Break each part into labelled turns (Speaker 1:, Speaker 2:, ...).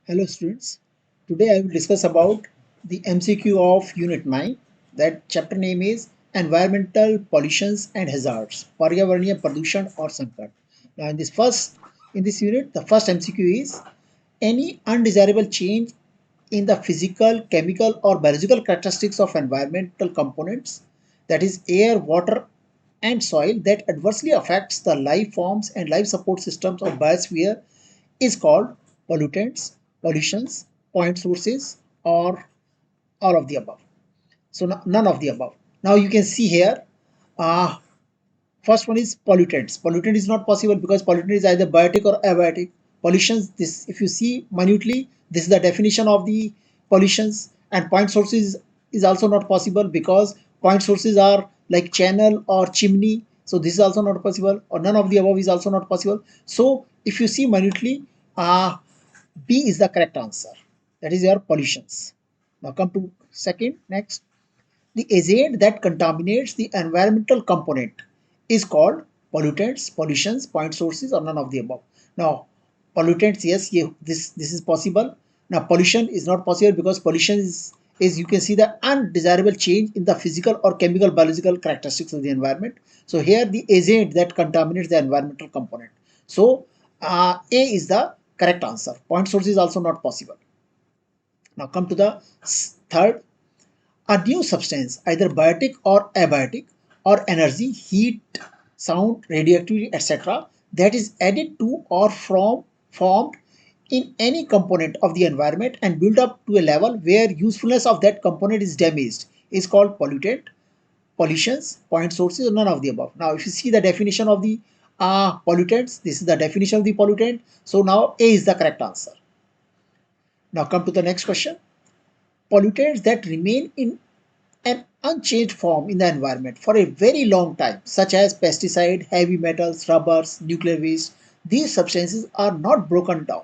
Speaker 1: Hello students, today I will discuss about the MCQ of Unit 9. That chapter name is Environmental Pollutions and Hazards, Paryavaraniya Pradushan or Sankat. Now in this unit, the first MCQ is any undesirable change in the physical, chemical or biological characteristics of environmental components, that is air, water and soil, that adversely affects the life forms and life support systems of biosphere is called pollutants, pollutions, point sources, or all of the above. So none of the above. Now you can see here, uh, first one is pollutants. Pollutant is not possible because pollutant is either biotic or abiotic. Pollutions, this if you see minutely, this is the definition of the pollutions, and point sources is also not possible because point sources are like channel or chimney. So this is also not possible, or none of the above is also not possible. So if you see minutely, B is the correct answer. That is your pollutions. Now come to second, next. The agent that contaminates the environmental component is called pollutants, pollutions, point sources, or none of the above. Now, pollutants, yes, this is possible. Now, pollution is not possible because pollution is you can see the undesirable change in the physical or chemical biological characteristics of the environment. So here the agent that contaminates the environmental component. So A is the correct answer. Point source is also not possible. Now come to the third. A new substance, either biotic or abiotic, or energy, heat, sound, radioactivity, etc., that is added to or from formed in any component of the environment and built up to a level where usefulness of that component is damaged is called pollutant, pollutions, point sources, or none of the above. Now, if you see the definition of the pollutants, this is the definition of the pollutant. So now A is the correct answer. Now come to the next question. Pollutants that remain in an unchanged form in the environment for a very long time, such as pesticide, heavy metals, rubbers, nuclear waste. These substances are not broken down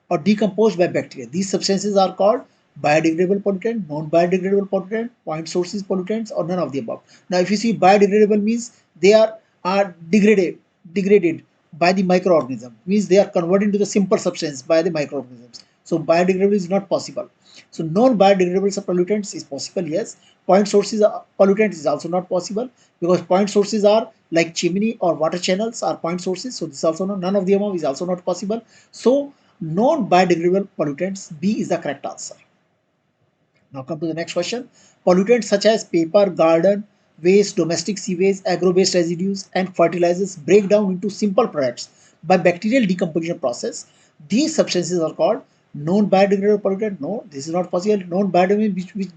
Speaker 1: or decomposed by bacteria. These substances are called biodegradable pollutant, non-biodegradable pollutant, point sources pollutants, or none of the above. Now, if you see biodegradable means they are degraded by the microorganism, means they are converted into the simple substance by the microorganisms. So biodegradable is not possible. So non-biodegradable pollutants is possible, yes. Point sources pollutants is also not possible because point sources are like chimney or water channels are point sources. So this is also none of the above is also not possible. So non-biodegradable pollutants, B is the correct answer. Now come to the next question. Pollutants such as paper, garden waste, domestic sewage, agro-based residues, and fertilizers break down into simple products by bacterial decomposition process. These substances are called non-biodegradable pollutant. No, this is not possible. Non-biodegradable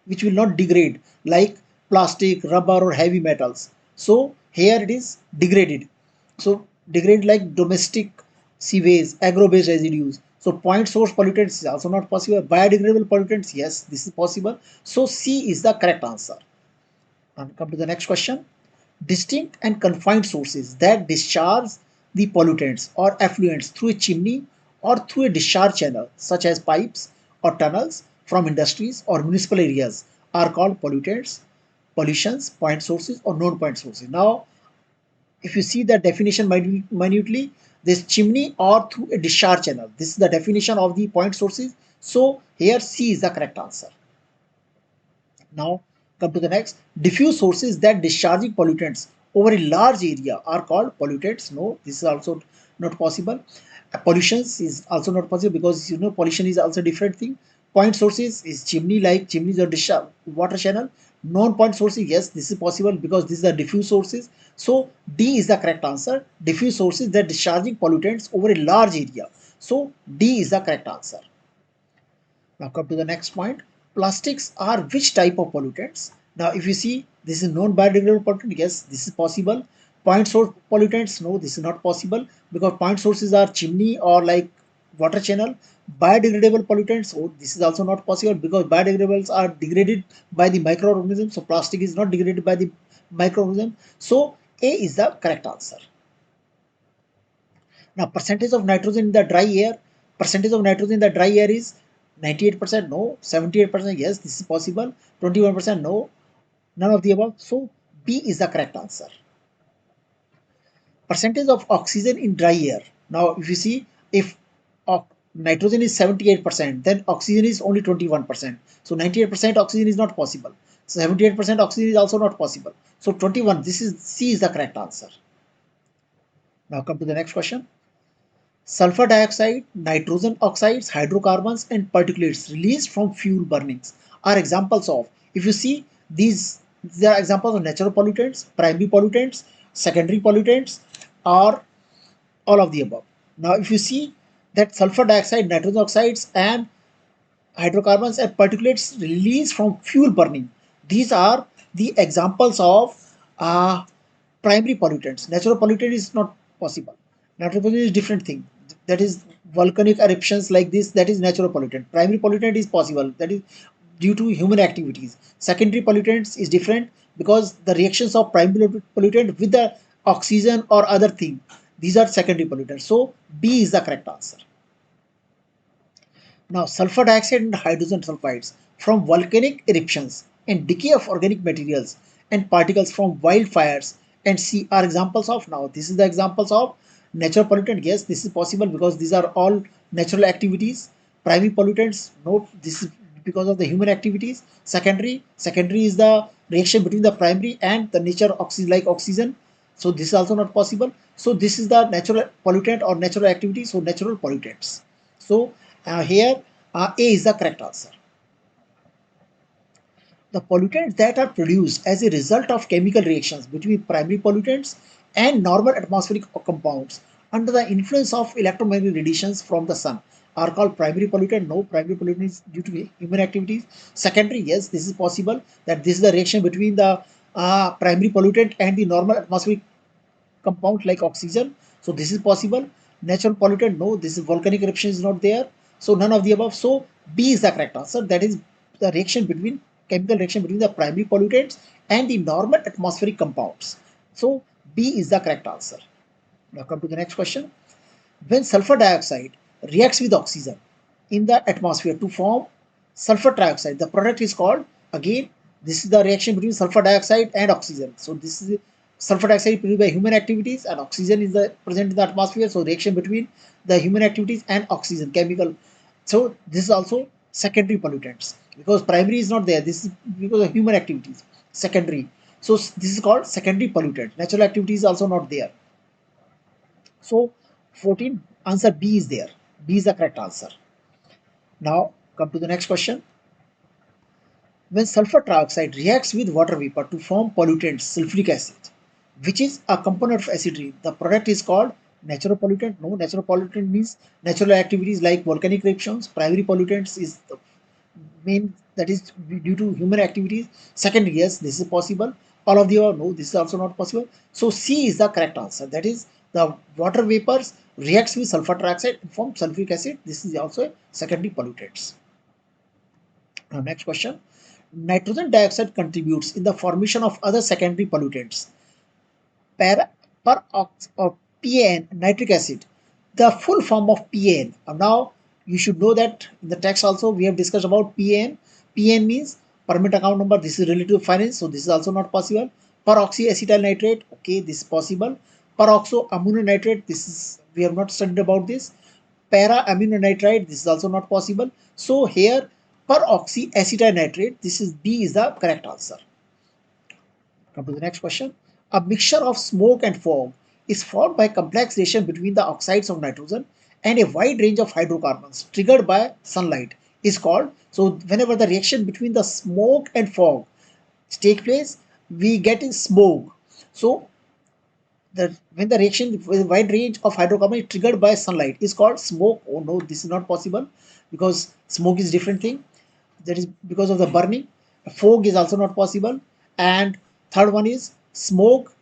Speaker 1: which will not degrade like plastic, rubber, or heavy metals. So here it is degraded. So degrade like domestic sewage, agro-based residues. So point source pollutants is also not possible. Biodegradable pollutants, yes, this is possible. So C is the correct answer. And come to the next question. Distinct and confined sources that discharge the pollutants or effluents through a chimney or through a discharge channel, such as pipes or tunnels from industries or municipal areas, are called pollutants, pollutions, point sources, or non-point sources. Now, if you see the definition minutely, this chimney or through a discharge channel. This is the definition of the point sources. So here C is the correct answer. Now come to the next. Diffuse sources that discharging pollutants over a large area are called pollutants. No, this is also not possible. Pollutions is also not possible because you know pollution is also a different thing. Point sources is chimney like chimneys or discharge water channel. Non-point sources, yes, this is possible because these are diffuse sources. So D is the correct answer. Diffuse sources that discharging pollutants over a large area. So D is the correct answer. Now come to the next point. Plastics are which type of pollutants? Now if you see this is non-biodegradable pollutant, yes, this is possible. Point source pollutants, no, this is not possible because point sources are chimney or like water channel. Biodegradable pollutants, oh, this is also not possible because biodegradables are degraded by the microorganism. So plastic is not degraded by the microorganism. So A is the correct answer. Now, percentage of nitrogen in the dry air. Percentage of nitrogen in the dry air is 98%, no. 78%, yes, this is possible. 21%, no. None of the above. So, B is the correct answer. Percentage of oxygen in dry air. Now, if you see, if Nitrogen is 78%, then oxygen is only 21%. So 98% oxygen is not possible. 78% oxygen is also not possible. So 21, this is C is the correct answer. Now come to the next question. Sulfur dioxide, nitrogen oxides, hydrocarbons, and particulates released from fuel burnings are examples of. If you see these are examples of natural pollutants, primary pollutants, secondary pollutants, or all of the above. Now, if you see that sulfur dioxide, nitrogen oxides, and hydrocarbons and particulates released from fuel burning, these are the examples of primary pollutants. Natural pollutant is not possible. Natural pollutant is different thing. That is volcanic eruptions like this. That is natural pollutant. Primary pollutant is possible. That is due to human activities. Secondary pollutants is different because the reactions of primary pollutant with the oxygen or other thing. These are secondary pollutants. So B is the correct answer. Now, sulfur dioxide and hydrogen sulfides from volcanic eruptions and decay of organic materials and particles from wildfires and sea are examples of. Now, this is the examples of natural pollutant. Yes, this is possible because these are all natural activities. Primary pollutants, no, this is because of the human activities. Secondary is the reaction between the primary and the nature oxygen like oxygen. So this is also not possible. So this is the natural pollutant or natural activity. So natural pollutants. So here A is the correct answer. The pollutants that are produced as a result of chemical reactions between primary pollutants and normal atmospheric compounds under the influence of electromagnetic radiations from the sun are called primary pollutant. No, primary pollutant is due to human activities. Secondary, yes, this is possible that this is the reaction between the primary pollutant and the normal atmospheric compound like oxygen. So this is possible. Natural pollutant, no, this is volcanic eruption is not there. So none of the above. So B is the correct answer. That is the reaction between chemical reaction between the primary pollutants and the normal atmospheric compounds. So B is the correct answer. Now come to the next question. When sulfur dioxide reacts with oxygen in the atmosphere to form sulfur trioxide, the product is called, again, this is the reaction between sulfur dioxide and oxygen. So this is sulfur dioxide produced by human activities and oxygen is present in the atmosphere. So reaction between the human activities and oxygen chemical. So this is also secondary pollutants because primary is not there. This is because of human activities. Secondary. So this is called secondary pollutant. Natural activity is also not there. So 14, answer B is there. B is the correct answer. Now come to the next question. When sulfur trioxide reacts with water vapor to form pollutant sulfuric acid, which is a component of acid rain, the product is called natural pollutant. No, natural pollutant means natural activities like volcanic eruptions. Primary pollutants is the main, that is due to human activities. Secondary, yes, this is possible. All of the above, no, this is also not possible. So C is the correct answer. That is the water vapors reacts with sulfur trioxide and form sulfuric acid. This is also a secondary pollutants. Now next question. Nitrogen dioxide contributes in the formation of other secondary pollutants. Para, or PAN, nitric acid, the full form of PAN. Now you should know that in the text also we have discussed about PAN. PAN means permit account number. This is related to finance, so this is also not possible. Peroxyacetyl nitrate, okay, this is possible. Peroxo amino nitrate, this is, we have not studied about this. Para amino nitrite, this is also not possible. So here peroxyacetyl nitrate, this is B is the correct answer. Come to the next question. A mixture of smoke and fog is formed by complex reaction between the oxides of nitrogen and a wide range of hydrocarbons triggered by sunlight is called. So whenever the reaction between the smoke and fog take place, we get in smoke. So when the reaction with a wide range of hydrocarbon is triggered by sunlight is called smoke. Oh no, this is not possible because smoke is different thing. That is because of the burning. Fog is also not possible. And third one is smoke.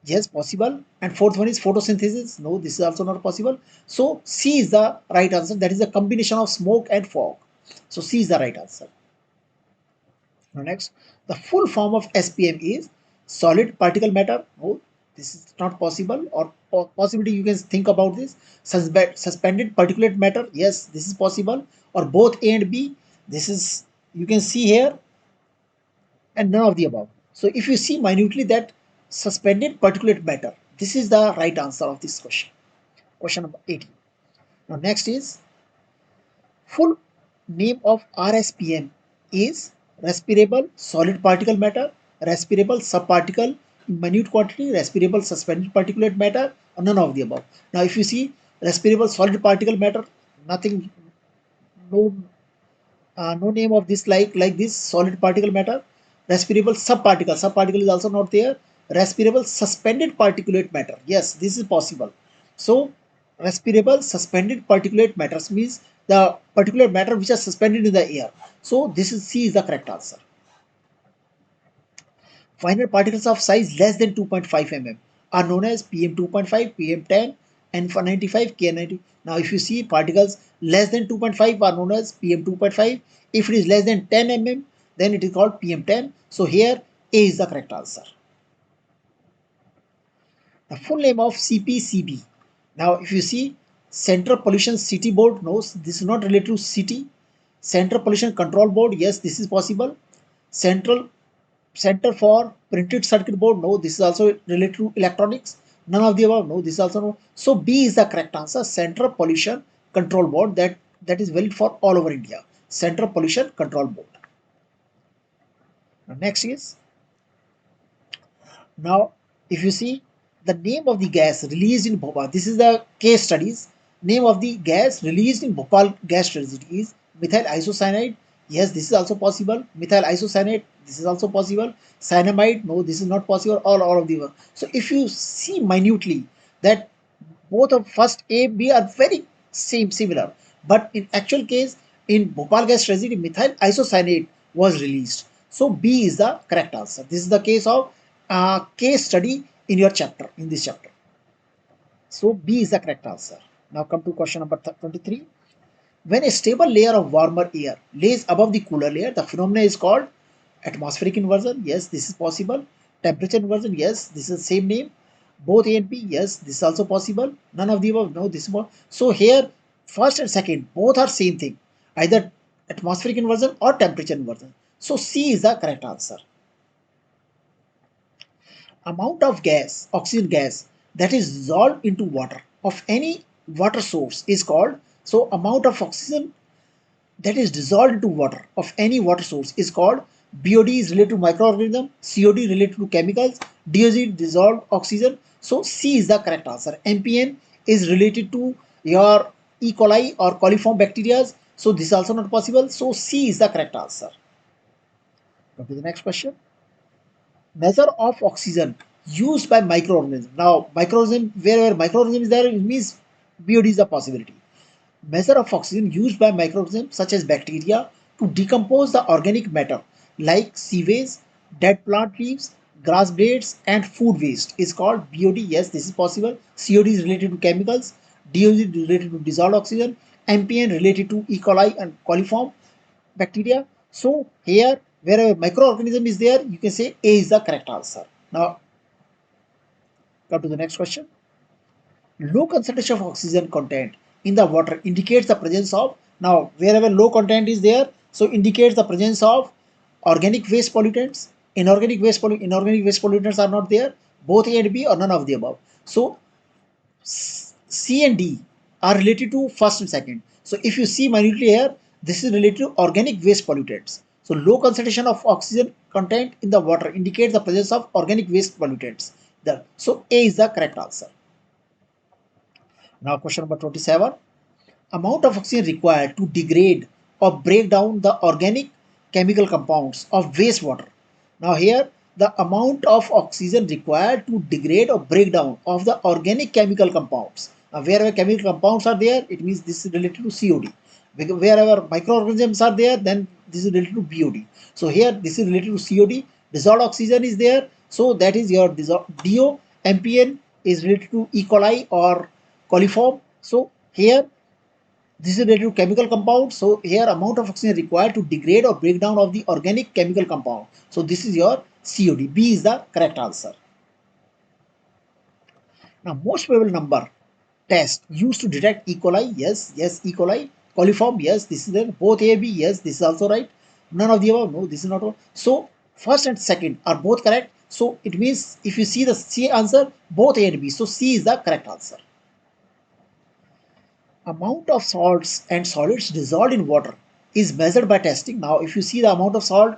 Speaker 1: Yes, possible. And fourth one is photosynthesis. No, this is also not possible. So C is the right answer. That is a combination of smoke and fog. So C is the right answer. Now next, the full form of SPM is solid particle matter. No, this is not possible, or possibility you can think about this. Suspended particulate matter. Yes, this is possible. Or both A and B. This is, you can see here, and none of the above. So if you see minutely that suspended particulate matter, this is the right answer of this question. Question number 18. Now next is full name of RSPM is respirable solid particle matter, respirable subparticle in minute quantity, respirable suspended particulate matter, or none of the above. Now, if you see respirable solid particle matter, nothing, no, no name of this like this solid particle matter. Respirable subparticle is also not there. Respirable suspended particulate matter, yes, this is possible. So respirable suspended particulate matters means the particulate matter which are suspended in the air. So this is C is the correct answer. Finer particles of size less than 2.5 mm are known as PM2.5, PM10, N95, K90. Now, if you see particles less than 2.5 are known as PM2.5. If it is less than 10 mm, then it is called PM10. So here A is the correct answer. The full name of CPCB. Now, if you see Central Pollution City Board, no, this is not related to city. Central Pollution Control Board, yes, this is possible. Center for Printed Circuit Board, no, this is also related to electronics. None of the above, no, this is also no. So B is the correct answer. Central Pollution Control Board, that is valid for all over India. Central Pollution Control Board. Now, next is, now if you see the name of the gas released in Bhopal, this is the case studies. Name of the gas released in Bhopal gas tragedy is methyl isocyanide. Yes, this is also possible. Methyl isocyanate, this is also possible. Cyanamide, no, this is not possible. All of the above. So if you see minutely that both of first A, B are very similar, but in actual case in Bhopal gas tragedy, methyl isocyanate was released. So B is the correct answer. This is the case of case study in your chapter, in this chapter. So B is the correct answer. Now come to question number 23. When a stable layer of warmer air lays above the cooler layer, the phenomenon is called atmospheric inversion. Yes, this is possible. Temperature inversion. Yes, this is the same name. Both A and B. Yes, this is also possible. None of the above. No, this is more. So here, first and second, both are same thing. Either atmospheric inversion or temperature inversion. So C is the correct answer. Amount of gas, oxygen gas, that is dissolved into water of any water source is called, so amount of oxygen that is dissolved into water of any water source is called, BOD is related to microorganism, COD related to chemicals, DOG dissolved oxygen. So C is the correct answer. MPN is related to your E. coli or coliform bacteria. So this is also not possible. So C is the correct answer. Go to the next question. Measure of oxygen used by microorganism. Now, microorganism, wherever microorganism is there, it means BOD is a possibility. Measure of oxygen used by microorganisms such as bacteria to decompose the organic matter like sewage, dead plant leaves, grass blades, and food waste is called BOD. Yes, this is possible. COD is related to chemicals, DOG is related to dissolved oxygen, MPN related to E. coli and coliform bacteria. So here, wherever microorganism is there, you can say A is the correct answer. Now, come to the next question. Low concentration of oxygen content in the water indicates the presence of, now wherever low content is there, so indicates the presence of organic waste pollutants. Inorganic waste pollutants are not there. Both A and B or none of the above. So C and D are related to first and second. So if you see minutely here, this is related to organic waste pollutants. So low concentration of oxygen content in the water indicates the presence of organic waste pollutants. So A is the correct answer. Now question number 27. Amount of oxygen required to degrade or break down the organic chemical compounds of wastewater. Now here the amount of oxygen required to degrade or break down of the organic chemical compounds. Now wherever chemical compounds are there, it means this is related to COD. Wherever microorganisms are there, then this is related to BOD. So here this is related to COD. Dissolved oxygen is there, so that is your DO. MPN is related to E. coli or coliform. So here this is related to chemical compound. So here amount of oxygen required to degrade or break down of the organic chemical compound. So this is your COD. B is the correct answer. Now most probable number test used to detect E. coli. Yes, E. coli. Coliform. Yes, this is there. Both A, B. Yes, this is also right. None of the above. No, this is not all. So first and second are both correct. So it means if you see the C answer, both A and B. So C is the correct answer. Amount of salts and solids dissolved in water is measured by testing. Now, if you see the amount of salt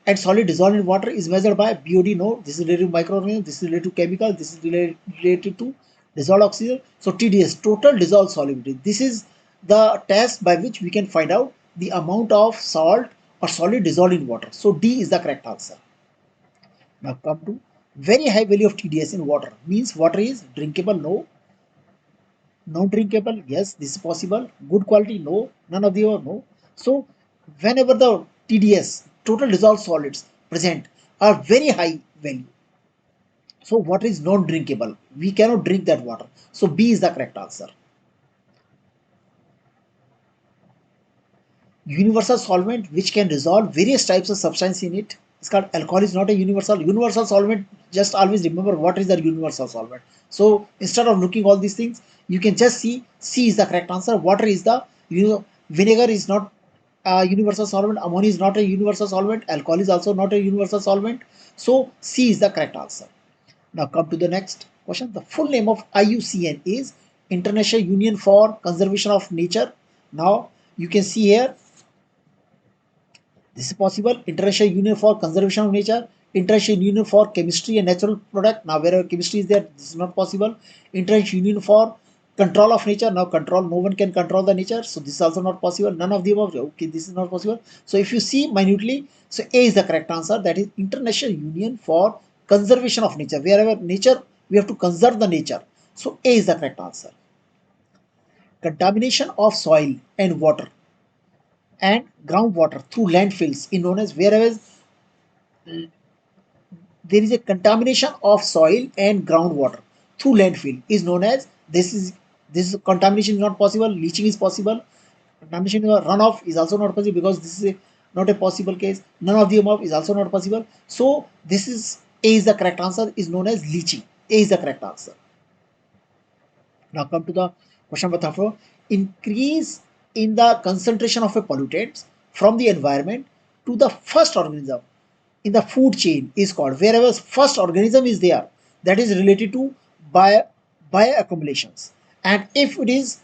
Speaker 1: and solid dissolved in water is measured by BOD, no, this is related to microorganism, this is related to chemical, this is related to dissolved oxygen. So TDS, total dissolved solubility. This is the test by which we can find out the amount of salt or solid dissolved in water. So D is the correct answer. Now come to very high value of TDS in water. Means water is drinkable, no. Non-drinkable, yes, this is possible. Good quality, no. None of the above, no. So whenever the TDS, total dissolved solids, present are very high value, so water is non-drinkable. We cannot drink that water. So B is the correct answer. Universal solvent which can dissolve various types of substance in it is called alcohol. Is not a universal solvent. Just always remember what is the universal solvent. So instead of looking all these things, you can just see C is the correct answer. Water is the, vinegar is not a universal solvent, ammonia is not a universal solvent, alcohol is also not a universal solvent. So C is the correct answer. Now come to the next question. The full name of IUCN is International Union for Conservation of Nature. Now you can see here, this is possible. International Union for Conservation of Nature, International Union for Chemistry and Natural Product. Now, wherever chemistry is there, this is not possible. International Union for Control of Nature. Now, control, no one can control the nature. So, this is also not possible. None of the above. Okay, this is not possible. So, if you see minutely, so A is the correct answer. That is International Union for Conservation of Nature. Wherever nature, we have to conserve the nature. So, A is the correct answer. Contamination of soil and water and groundwater through landfills is known as, wherever there is a contamination of soil and groundwater through landfill is known as, this contamination is not possible. Leaching is possible. Contamination runoff is also not possible because this is not a possible case. None of the above is also not possible. So this is A is the correct answer, is known as leaching. A is the correct answer. Now come to the question number 4. Increase in the concentration of a pollutant from the environment to the first organism in the food chain is called, wherever first organism is there, that is related to bioaccumulations. And if it is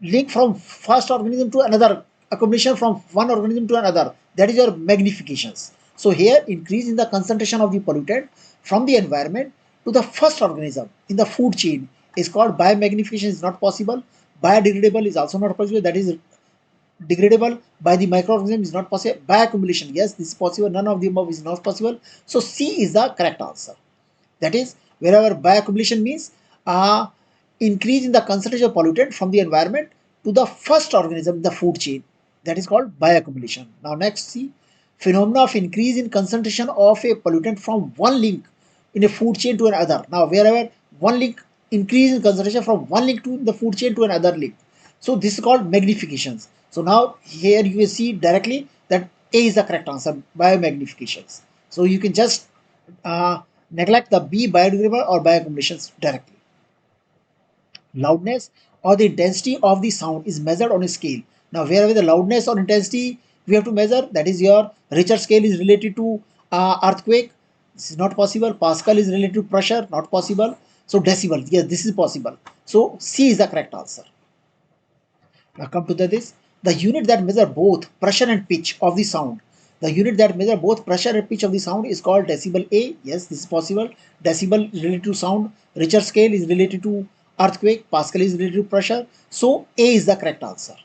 Speaker 1: linked from first organism to another, accumulation from one organism to another, that is your magnifications. So here, increase in the concentration of the pollutant from the environment to the first organism in the food chain is called biomagnification. Is not possible. Biodegradable is also not possible. That is degradable by the microorganism is not possible. Bioaccumulation, yes, this is possible. None of the above is not possible. So C is the correct answer. That is, wherever bioaccumulation means increase in the concentration of pollutant from the environment to the first organism in the food chain, that is called bioaccumulation. Now next, see, phenomena of increase in concentration of a pollutant from one link in a food chain to another. Now wherever one link, increase in concentration from one link to the food chain to another link, so this is called magnifications. So now here you will see directly that A is the correct answer, biomagnifications. So you can just neglect the B, biodegradable or bioaccumulations directly. Loudness or the intensity of the sound is measured on a scale. Now wherever the loudness or intensity we have to measure, that is your Richter scale is related to earthquake. This is not possible. Pascal is related to pressure, not possible. So decibel, yes, this is possible. So C is the correct answer. Now come to this. The unit that measure both pressure and pitch of the sound. The unit that measure both pressure and pitch of the sound is called decibel A. Yes, this is possible. Decibel is related to sound. Richter scale is related to earthquake. Pascal is related to pressure. So A is the correct answer.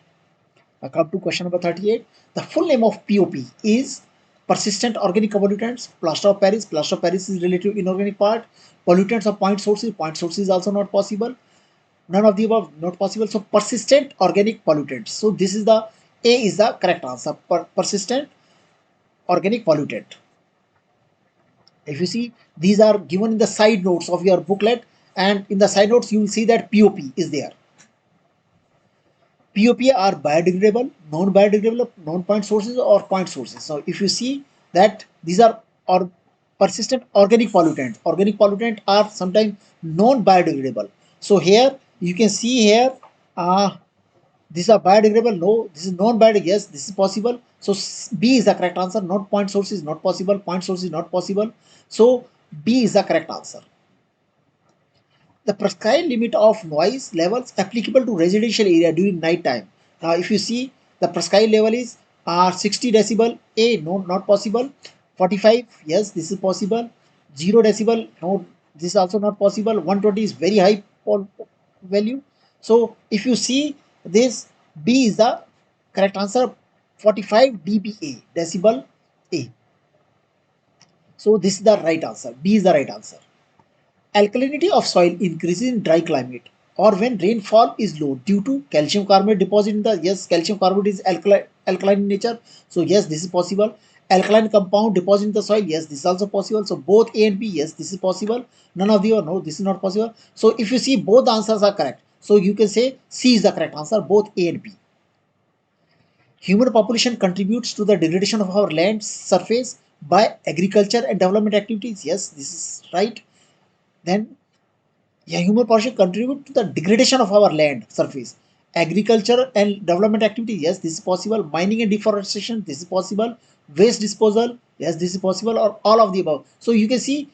Speaker 1: Now come to question number 38. The full name of POP is persistent organic pollutants. Plaster of Paris. Plaster of Paris is related to inorganic part. Pollutants of point sources. Point sources is also not possible. None of the above, not possible. So persistent organic pollutants. So this is the A is the correct answer. Persistent organic pollutant. If you see, these are given in the side notes of your booklet, and in the side notes you will see that POP is there. POP are biodegradable, non-biodegradable, non-point sources or point sources. So if you see that these are or persistent organic pollutants. Organic pollutants are sometimes non-biodegradable. So here you can see here these are biodegradable. No, this is non-biodegradable. Yes, this is possible. So B is the correct answer. Not point source is not possible. Point source is not possible. So B is the correct answer. the prescribed limit of noise levels applicable to residential area during night time. Now, if you see, the prescribed level is 60 decibel. A, no, not possible. 45, yes, this is possible. 0 decibel, no, this is also not possible. 120 is very high value. So, if you see this, B is the correct answer. 45 dBA, decibel A. So, this is the right answer. B is the right answer. Alkalinity of soil increases in dry climate or when rainfall is low due to calcium carbonate deposit in the, yes, calcium carbonate is alkaline in nature, so yes, this is possible. Alkaline compound deposit in the soil, yes, this is also possible. So both A and B, yes, this is possible. None of the or no, this is not possible. So if you see, both the answers are correct, so you can say C is the correct answer, both A and B. Human population contributes to the degradation of our land surface by agriculture and development activities, yes, this is right. Then, yeah, human population contribute to the degradation of our land surface. Agriculture and development activity, yes, this is possible. Mining and deforestation, this is possible. Waste disposal, yes, this is possible, or all of the above. So you can see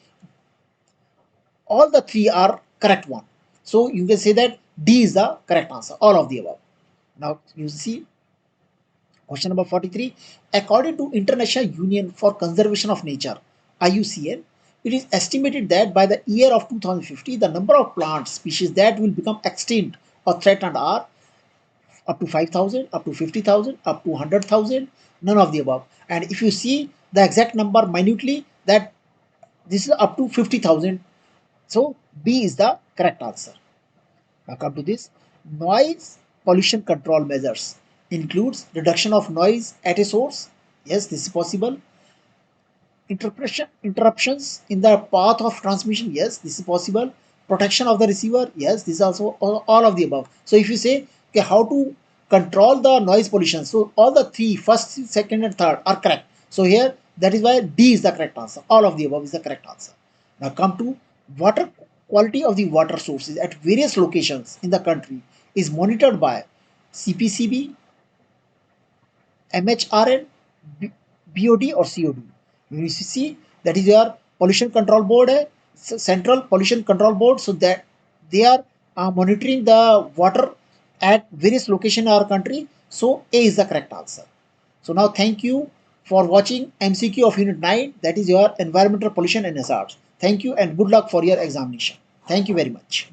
Speaker 1: all the three are correct one. So you can say that D is the correct answer, all of the above. Now you see question number 43. According to International Union for Conservation of Nature, IUCN, it is estimated that by the year of 2050, the number of plant species that will become extinct or threatened are up to 5,000, up to 50,000, up to 100,000, none of the above. And if you see the exact number minutely, that this is up to 50,000. So B is the correct answer. Now come to this. Noise pollution control measures includes reduction of noise at a source. Yes, this is possible. Interruptions in the path of transmission. Yes, this is possible. Protection of the receiver. Yes, this is also all of the above. So if you say, okay, how to control the noise pollution, so all the three, first, second, and third, are correct. So here, that is why D is the correct answer. All of the above is the correct answer. Now come to water quality of the water sources at various locations in the country is monitored by CPCB, MHRN, BOD, or COD. UCC, that is your pollution control board, central pollution control board, so that they are monitoring the water at various locations in our country. So A is the correct answer. So now thank you for watching MCQ of Unit 9, that is your environmental pollution and hazards. Thank you and good luck for your examination. Thank you very much.